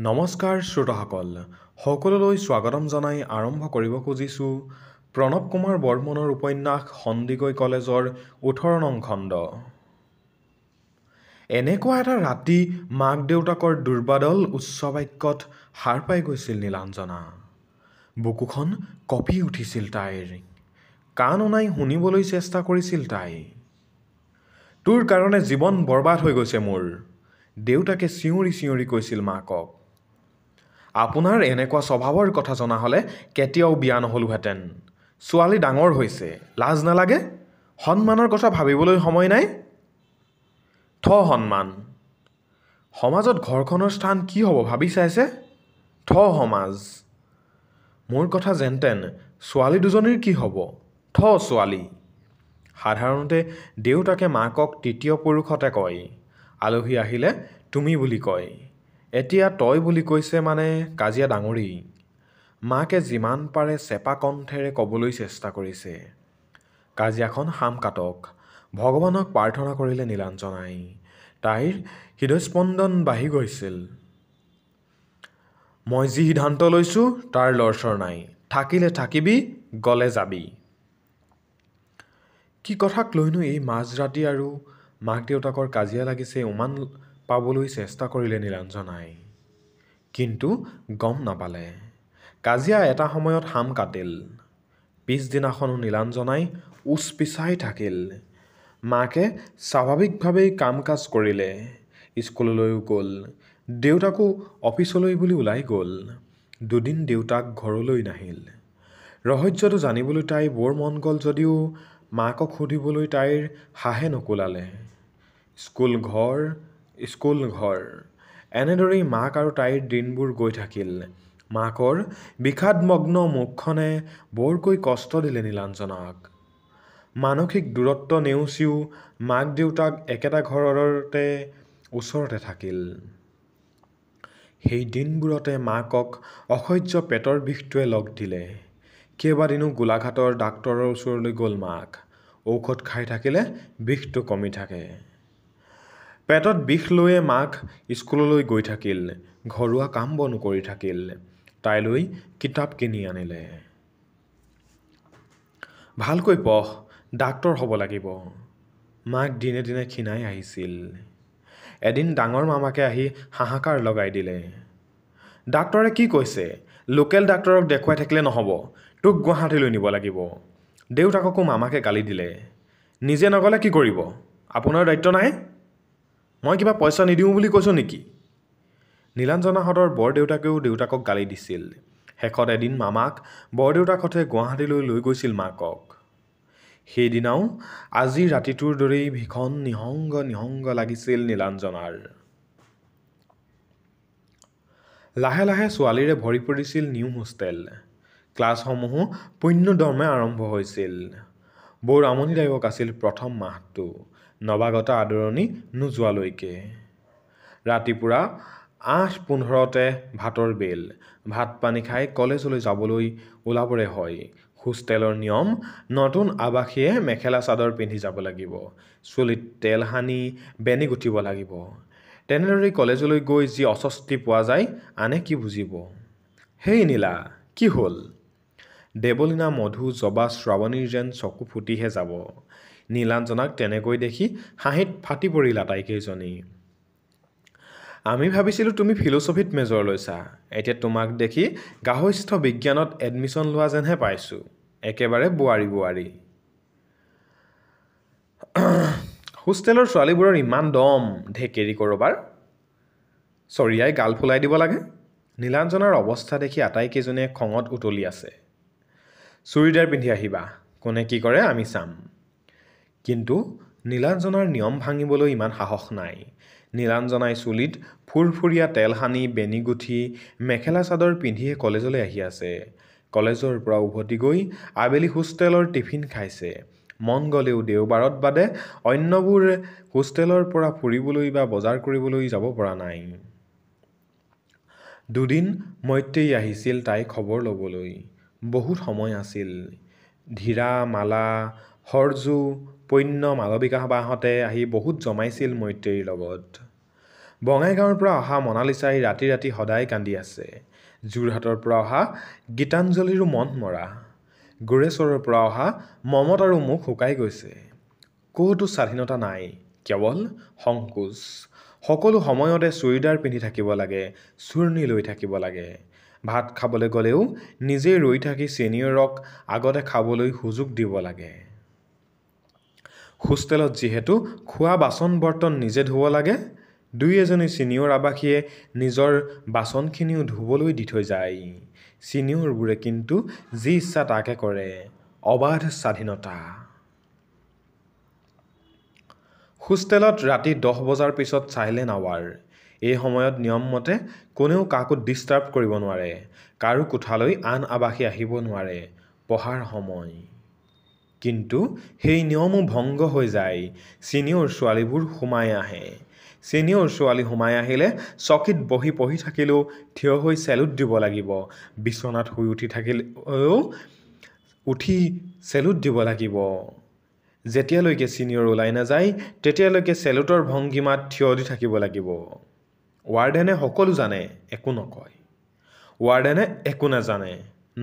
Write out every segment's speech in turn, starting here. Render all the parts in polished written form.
নমস্কাৰ শ্ৰোতাসকল, সকলোলৈ স্বাগতম জনাই আৰম্ভ কৰিব খুজিছোঁ প্ৰণৱ কুমাৰ বৰ্মনৰ উপন্যাস সন্দিকৈ কলেজৰ ১৮ নং খণ্ড। এনেকুৱা এটা ৰাতি মাক দেউতাকৰ দুৰ্বাদল উচ্চ বাক্যত সাৰ পাই গৈছিল নীলাঞ্জনা। বুকুখন কঁপি উঠিছিল তাইৰ। কাণ অনাই শুনিবলৈ চেষ্টা কৰিছিল তাই। তোৰ কাৰণে জীৱন বৰবাদ হৈ গৈছে মোৰ, দেউতাকে চিঞৰি চিঞৰি কৈছিল মাকক। আপোনাৰ এনেকুৱা স্বভাৱৰ কথা জনা হ'লে কেতিয়াও বিয়া নহ'লোহেঁতেন। ছোৱালী ডাঙৰ হৈছে, লাজ নালাগে? সন্মানৰ কথা ভাবিবলৈ সময় নাই? সন্মান। সমাজত ঘৰখনৰ স্থান কি হ'ব ভাবি চাইছে? সমাজ। মোৰ কথা যেনতেন, ছোৱালী দুজনীৰ কি হ'ব? ছোৱালী। সাধাৰণতে দেউতাকে মাকক তৃতীয় পুৰুষতে কয়। আলহী আহিলে তুমি বুলি কয়। এতিয়া তই বুলি কৈছে মানে কাজিয়া ডাঙৰেই। মাকে যিমান পাৰে চেপা কণ্ঠেৰে ক'বলৈ চেষ্টা কৰিছে। কাজিয়াখন সাম কাটক, ভগৱানক প্ৰাৰ্থনা কৰিলে নীলাঞ্জনাই। তাইৰ হৃদস্পন্দন বাঢ়ি গৈছিল। মই যি সিদ্ধান্ত লৈছোঁ তাৰ লৰচৰ নাই। থাকিলে থাকিবি, গ'লে যাবি। কি কথাক লৈনো এই মাজৰাতি আৰু মাক দেউতাকৰ কাজিয়া লাগিছে উমান পাবলৈ চেষ্টা কৰিলে নীলাঞ্জনাই। কিন্তু গম নাপালে। কাজিয়া এটা সময়ত সাম কাটিল। পিছদিনাখনো নীলাঞ্জনাই উচ পিচাই থাকিল। মাকে স্বাভাৱিকভাৱেই কাম কাজ কৰিলে, স্কুললৈও গ'ল। দেউতাকো অফিচলৈ বুলি ওলাই গ'ল। দুদিন দেউতাক ঘৰলৈ নাহিল। ৰহস্যটো জানিবলৈ তাই বৰ মন গ'ল যদিও মাকক সুধিবলৈ তাইৰ সাহে নোকোলালে। স্কুল ঘৰ এনেদৰেই মাক আৰু তাইৰ দিনবোৰ গৈ থাকিল। মাকৰ বিষাদমগ্ন মুখখনে বৰকৈ কষ্ট দিলে নীলাঞ্জনাক। মানসিক দূৰত্ব নেওচিও মাক দেউতাক একেটা ঘৰতে ওচৰতে থাকিল। সেই দিনবোৰতে মাকক অসহ্য পেটৰ বিষটোৱে লগ দিলে। কেইবাদিনো গোলাঘাটৰ ডাক্তৰৰ ওচৰলৈ গ'ল মাক। ঔষধ খাই থাকিলে বিষটো কমি থাকে। পেটত বিষ লৈয়ে মাক স্কুললৈ গৈ থাকিল। ঘৰুৱা কাম বনো কৰি থাকিল। তাইলৈ কিতাপ কিনি আনিলে। ভালকৈ পঢ়, ডাক্তৰ হ'ব লাগিব। মাক দিনে দিনে ক্ষীণাই আহিছিল। এদিন ডাঙৰ মামাকে আহি হাহাকাৰ লগাই দিলে। ডাক্তৰে কি কৈছে? লোকেল ডাক্তৰক দেখুৱাই থাকিলে নহ'ব, তোক গুৱাহাটীলৈ নিব লাগিব। দেউতাককো মামাকে গালি দিলে। নিজে নগ'লে কি কৰিব? আপোনাৰ দায়িত্ব নাই? মই কিবা পইচা নিদিওঁ বুলি কৈছোঁ নেকি? নীলাঞ্জনাহঁতৰ বৰদেউতাকেও দেউতাকক গালি দিছিল। শেষত এদিন মামাক বৰদেউতাকহঁতে গুৱাহাটীলৈ লৈ গৈছিল মাকক। সেইদিনাও আজিৰ ৰাতিটোৰ দৰেই ভীষণ নিসংগ লাগিছিল নীলাঞ্জনাৰ। লাহে লাহে ছোৱালীৰে ভৰি পৰিছিল নিউ হোষ্টেল। ক্লাছসমূহো পূৰ্ণদমে আৰম্ভ হৈছিল। বৰ আমনিদায়ক আছিল প্ৰথম মাহটো, নৱাগত আদৰণি নোযোৱালৈকে। ৰাতিপুৱা ৮:১৫তে ভাতৰ বেল। ভাত পানী খাই কলেজলৈ যাবলৈ ওলাবৰে হয়। হোষ্টেলৰ নিয়ম, নতুন আৱাসীয়ে মেখেলা চাদৰ পিন্ধি যাব লাগিব। চুলিত তেল সানি বেনি গুঠিব লাগিব। তেনেদৰেই কলেজলৈ গৈ যি অস্বস্তি পোৱা যায় আনে কি বুজিব। হেই নীলা, কি হ'ল? দেৱলীনা, মধু, জবা, শ্ৰাৱণীৰ যেন চকু ফুটিহে যাব। নীলাঞ্জনাক তেনেকৈ দেখি হাঁহিত ফাটি পৰিল আটাইকেইজনী। আমি ভাবিছিলোঁ তুমি ফিল'ছফিত মেজৰ লৈছা। এতিয়া তোমাক দেখি গাৰ্হস্থ্য বিজ্ঞানত এডমিশ্যন লোৱা যেনহে পাইছোঁ। একেবাৰে বোৱাৰী। হোষ্টেলৰ ছোৱালীবোৰৰ ইমান দম, ঢেকেৰি ক'ৰবাৰ। চৰিয়াই গাল ফুলাই দিব লাগে। নীলাঞ্জনাৰ অৱস্থা দেখি আটাইকেইজনীয়ে খঙত উতলি আছে। চুৰিদাৰ পিন্ধি আহিবা, কোনে কি কৰে আমি চাম। কিন্তু নীলাঞ্জনাৰ নিয়ম ভাঙিবলৈ ইমান সাহস নাই। নীলাঞ্জনাই চুলিত ফুৰফুৰীয়া তেল সানি বেনি গুঠি মেখেলা চাদৰ পিন্ধিয়ে কলেজলৈ আহি আছে। কলেজৰ পৰা উভতি গৈ আবেলি হোষ্টেলৰ টিফিন খাইছে। মন গ'লেও দেওবাৰত বাদে অন্যবোৰ হোষ্টেলৰ পৰা ফুৰিবলৈ বা বজাৰ কৰিবলৈ যাব পৰা নাই। দুদিন মৈত্ৰেয়ী আহিছিল তাই খবৰ ল'বলৈ। বহুত সময় আছিল। ধীৰা, মালা, সৰজু, পণ্য, মালবিকা বাহঁতে আহি বহুত জমাইছিল মৈত্ৰেয়ীৰ লগত। বঙাইগাঁৱৰ পৰা অহা মনালিছাই ৰাতি ৰাতি সদায় কান্দি আছে। যোৰহাটৰ পৰা অহা গীতাঞ্জলিৰো মন মৰা। গোৰেশ্বৰৰ পৰা অহা মমতাৰো মুখ শুকাই গৈছে। ক'তো স্বাধীনতা নাই, কেৱল সংকোচ। সকলো সময়তে চুৰিদাৰ পিন্ধি থাকিব লাগে, চূৰ্ণি লৈ থাকিব লাগে। ভাত খাবলৈ গ'লেও নিজে ৰৈ থাকি ছিনিয়ৰক আগতে খাবলৈ সুযোগ দিব লাগে। হোষ্টেলত যিহেতু খোৱা বাচন বৰ্তন নিজে ধুব লাগে, দুই এজনী ছিনিয়ৰ আৱাসীয়ে নিজৰ বাচনখিনিও ধুবলৈ দি থৈ যায়। ছিনিয়ৰবোৰে কিন্তু যি ইচ্ছা তাকে কৰে, অবাধ স্বাধীনতা। হোষ্টেলত ৰাতি 10 বজাৰ পিছত চাইলেণ্ট আৱাৰ। এই সময়ত নিয়মমতে কোনেও কাকো ডিষ্টাৰ্ব কৰিব নোৱাৰে, কাৰো কোঠালৈ আন আৱাসী আহিব নোৱাৰে, পঢ়াৰ সময়। কিন্তু সেই নিয়মো ভংগ হৈ যায়। ছিনিয়ৰ ছোৱালীবোৰ সোমাই আহে। ছিনিয়ৰ ছোৱালী সোমাই আহিলে চকীত বহি পঢ়ি থাকিলেও থিয় হৈ চেলুট দিব লাগিব, বিচনাত শুই উঠি চেলুট দিব লাগিব। যেতিয়ালৈকে ছিনিয়ৰ ওলাই নাযায় তেতিয়ালৈকে চেলুটৰ ভংগীমাত থিয় দি থাকিব লাগিব। ৱাৰ্ডেনে সকলো জানে, একো নকয়। ৱাৰ্ডেনে একো নাজানে,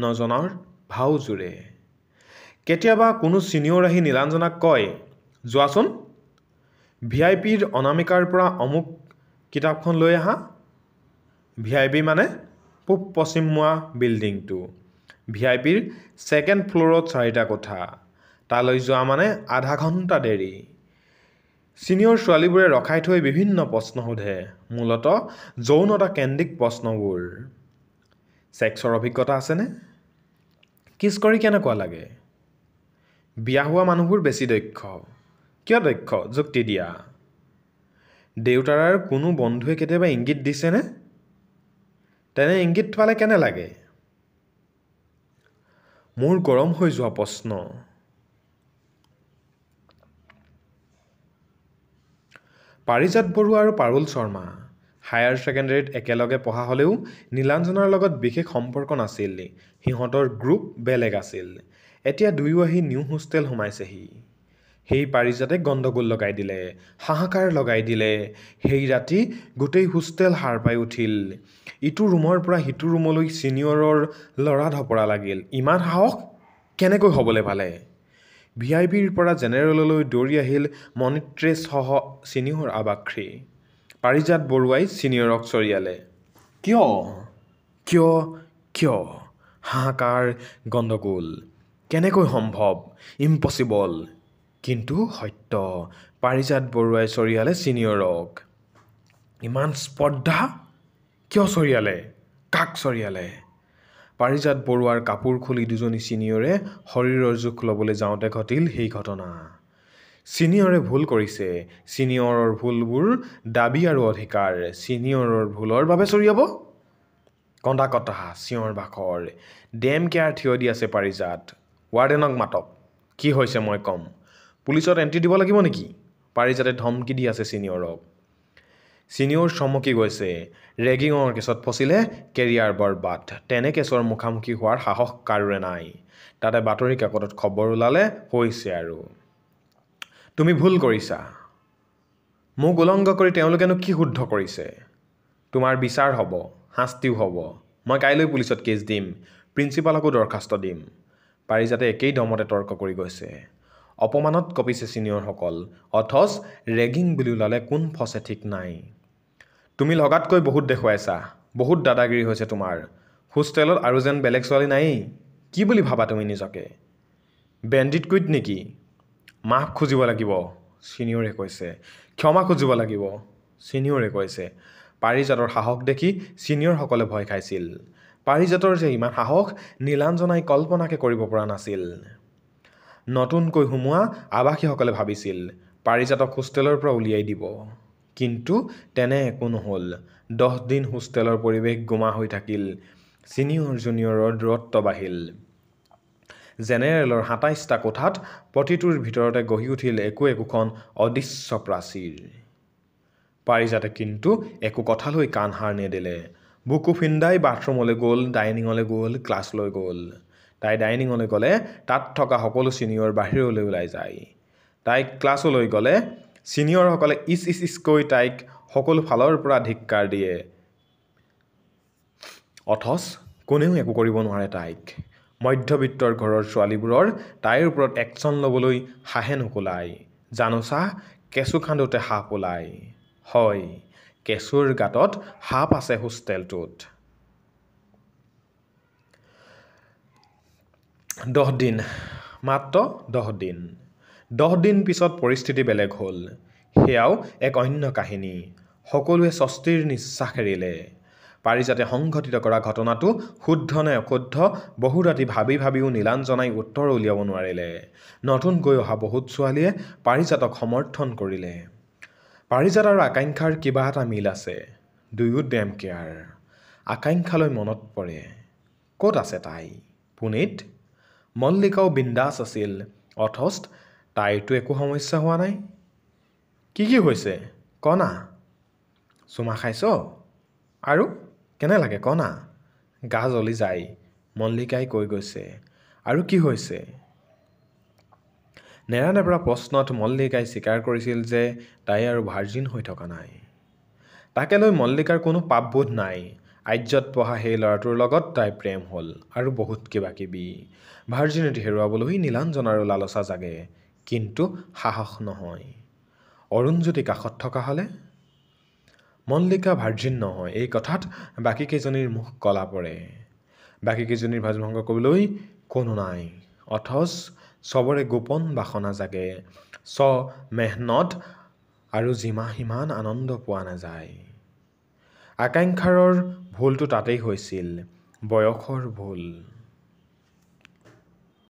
নজনাৰ ভাও জোৰে। কেতিয়াবা কোনো ছিনিয়ৰ আহি নীলাঞ্জনাক কয়, যোৱাচোন, ভিআইপিৰ অনামিকাৰ পৰা অমুক কিতাপখন লৈ আহা। ভিআইপি মানে পূব পশ্চিমমুৱা বিল্ডিংটো। ভিআইপিৰ ছেকেণ্ড ফ্ল'ৰত 4টা কোঠা। তালৈ যোৱা মানে আধা ঘণ্টা দেৰি। ছিনিয়ৰ ছোৱালীবোৰে ৰখাই থৈ বিভিন্ন প্ৰশ্ন সোধে, মূলতঃ যৌনতা কেন্দ্ৰিক প্ৰশ্নবোৰ। ছেক্সৰ অভিজ্ঞতা আছেনে? কিছ কৰি কেনেকুৱা লাগে? বিয়া হোৱা মানুহবোৰ বেছি দক্ষ। কিয় দক্ষ? যুক্তি দিয়া। দেউতাৰাৰ কোনো বন্ধুৱে কেতিয়াবা ইংগিত দিছেনে? তেনে ইংগিত পালে কেনে লাগে? মোৰ গৰম হৈ যোৱা প্ৰশ্ন। পাৰিজাত বৰুৱা আৰু পাৰুল শৰ্মা হায়াৰ ছেকেণ্ডেৰীত একেলগে পঢ়া হ'লেও নীলাঞ্জনাৰ লগত বিশেষ সম্পৰ্ক নাছিল। সিহঁতৰ গ্ৰুপ বেলেগ আছিল। এতিয়া দুয়ো আহি নিউ হোষ্টেল সোমাইছেহি। সেই পাৰিজাতে গণ্ডগোল লগাই দিলে, হাহাকাৰ লগাই দিলে। সেই ৰাতি গোটেই হোষ্টেল সাৰ পাই উঠিল। ইটো ৰুমৰ পৰা সিটো ৰুমলৈ ছিনিয়ৰৰ লৰা ধপৰা লাগিল। ইমান সাহস কেনেকৈ হ'বলৈ পালে? ভিআইপিৰ পৰা জেনেৰেললৈ দৌৰি আহিল মনিত্ৰেছসহ ছিনিয়ৰ আৱাক্ষী। পাৰিজাত বৰুৱাই ছিনিয়ৰক চৰিয়ালে। কিয়? কিয়? কিয়? হাহাকাৰ, গণ্ডগোল। কেনেকৈ সম্ভৱ? ইম্পচিবল। কিন্তু সত্য, পাৰিজাত বৰুৱাই চৰিয়ালে ছিনিয়ৰক। ইমান স্পৰ্ধা? কিয় চৰিয়ালে? কাক চৰিয়ালে? পাৰিজাত বৰুৱাৰ কাপোৰ খুলি দুজনী ছিনিয়ৰে শৰীৰৰ জোখ ল'বলৈ যাওঁতে ঘটিল সেই ঘটনা। ছিনিয়ৰে ভুল কৰিছে। ছিনিয়ৰৰ ভুলবোৰ দাবী আৰু অধিকাৰ। ছিনিয়ৰৰ ভুলৰ বাবে চৰিয়াব? কন্দা কটা, চিঞৰ বাখৰ। ডেম কেয়াৰ থিয় দি আছে পাৰিজাত। ৱাৰ্ডেনক মাতক। কি হৈছে মই ক'ম। পুলিচত এণ্ট্ৰি দিব লাগিব নেকি? পাৰিজাতে ধমকি দি আছে ছিনিয়ৰক। ছিনিয়ৰ চমকি গৈছে। ৰেগিঙৰ কেছত ফচিলে কেৰিয়াৰ বৰবাদ। তেনে কেছৰ মুখামুখি হোৱাৰ সাহস কাৰোৰে নাই। তাতে বাতৰি কাকতত খবৰ ওলালে হৈছে আৰু। তুমি ভুল কৰিছা। মোক উলংঘ কৰি তেওঁলোকেনো কি শুদ্ধ কৰিছে? তোমাৰ বিচাৰ হ'ব, শাস্তিও হ'ব। মই কাইলৈ পুলিচত কেছ দিম, প্ৰিন্সিপালকো দৰখাস্ত দিম। পাৰিজাতে একেই দমতে তৰ্ক কৰি গৈছে। অপমানত কঁপিছে ছিনিয়ৰসকল। অথচ ৰেগিং বুলি ওলালে কোন ফচে ঠিক নাই। তুমি লগাতকৈ বহুত দেখুৱাইছা, বহুত দাদাগিৰি হৈছে তোমাৰ। হোষ্টেলত আৰু যেন বেলেগ ছোৱালী নায়েই। কি বুলি ভাবা তুমি নিজকে? বেণ্ডিট কুইট নেকি? মাফ খুজিব লাগিব, ছিনিয়ৰে কৈছে। ক্ষমা খুজিব লাগিব, ছিনিয়ৰে কৈছে। পাৰিজাতৰ সাহস দেখি ছিনিয়ৰসকলে ভয় খাইছিল। পাৰিজাতৰ যে ইমান সাহস নীলাঞ্জনাই কল্পনাকে কৰিব পৰা নাছিল। নতুনকৈ সোমোৱা আৱাসীসকলে ভাবিছিল পাৰিজাতক হোষ্টেলৰ পৰা উলিয়াই দিব। কিন্তু তেনে একো নহ'ল। 10 দিন হোষ্টেলৰ পৰিৱেশ গোমা হৈ থাকিল। ছিনিয়ৰ জুনিয়ৰৰ দূৰত্ব বাঢ়িল। জেনেৰেলৰ 27টা কোঠাত প্ৰতিটোৰ ভিতৰতে গঢ়ি উঠিল একোখন অদৃশ্য প্ৰাচীৰ। পাৰিজাতে কিন্তু একো কথালৈ কাণ সাৰ নেদিলে। বুকু ফিন্দাই বাথৰুমলৈ গ'ল, ডাইনিঙলৈ গ'ল, ক্লাছলৈ গ'ল। তাই ডাইনিঙলৈ গ'লে তাত থকা সকলো ছিনিয়ৰ বাহিৰলৈ ওলাই যায়। তাই ক্লাছলৈ গ'লে ছিনিয়ৰসকলে ইচ ইচ ইচকৈ তাইক সকলো ফালৰ পৰা ধিক্কাৰ দিয়ে। অথচ কোনেও একো কৰিব নোৱাৰে তাইক। মধ্যবিত্তৰ ঘৰৰ ছোৱালীবোৰৰ তাইৰ ওপৰত একশ্যন ল'বলৈ সাহে নোকোলায়। জানোচা, কেঁচু খান্দোতে সাপ ওলায়। হয়, কেঁচুৰ গাঁতত সাপ আছে হোষ্টেলটোত। 10 দিন, মাত্ৰ 10 দিন। 10 দিন পিছত পৰিস্থিতি বেলেগ হ'ল। সেয়াও এক অন্য কাহিনী। সকলোৱে স্বস্তিৰ নিশ্বাস এৰিলে। পাৰিজাতে সংঘটিত কৰা ঘটনাটো শুদ্ধ নে অশুদ্ধ বহু ৰাতি ভাবি ভাবিও নীলাঞ্জনাই উত্তৰ উলিয়াব নোৱাৰিলে। নতুনকৈ অহা বহুত ছোৱালীয়ে পাৰিজাতক সমৰ্থন কৰিলে। পাৰিজাত আৰু আকাংক্ষাৰ কিবা এটা মিল আছে। দুয়ো ডেম কেয়াৰ। আকাংক্ষালৈ মনত পৰে। ক'ত আছে তাই? পুনেত? মল্লিকাও বিন্দাছ আছিল। অথচ তাইৰতো একো সমস্যা হোৱা নাই। কি হৈছে? কনা? চুমা খাইছ? আৰু কেনে লাগে কনা? গা জ্বলি যায়, মল্লিকাই কৈ গৈছে। আৰু কি হৈছে? নেৰানেপেৰা প্ৰশ্নত মল্লিকাই স্বীকাৰ কৰিছিল যে তাই আৰু ভাৰ্জিন হৈ থকা নাই। তাকে লৈ মল্লিকাৰ কোনো পাপবোধ নাই। আৰ্যত পঢ়া সেই ল'ৰাটোৰ লগত তাইৰ প্ৰেম হ'ল আৰু বহুত কিবা কিবি। ভাৰ্জিনিটি হেৰুৱাবলৈ নীলাঞ্জনাৰো লালচা জাগে, কিন্তু সাহস নহয়। অৰুণজ্যোতি কাষত থকা হ'লে? মল্লিকা ভাৰ্জিন নহয়, এই কথাত বাকীকেইজনীৰ মুখ কলা পৰে। বাকীকেইজনীৰ ভাজভংগ কৰিবলৈ কোনো নাই। অথচ চবৰে গোপন বাসনা জাগে। মেহনত আৰু সিমান আনন্দ পোৱা নাযায়। আকাংক্ষাৰৰ ভুলটো তাতেই হৈছিল, বয়সৰ ভুল।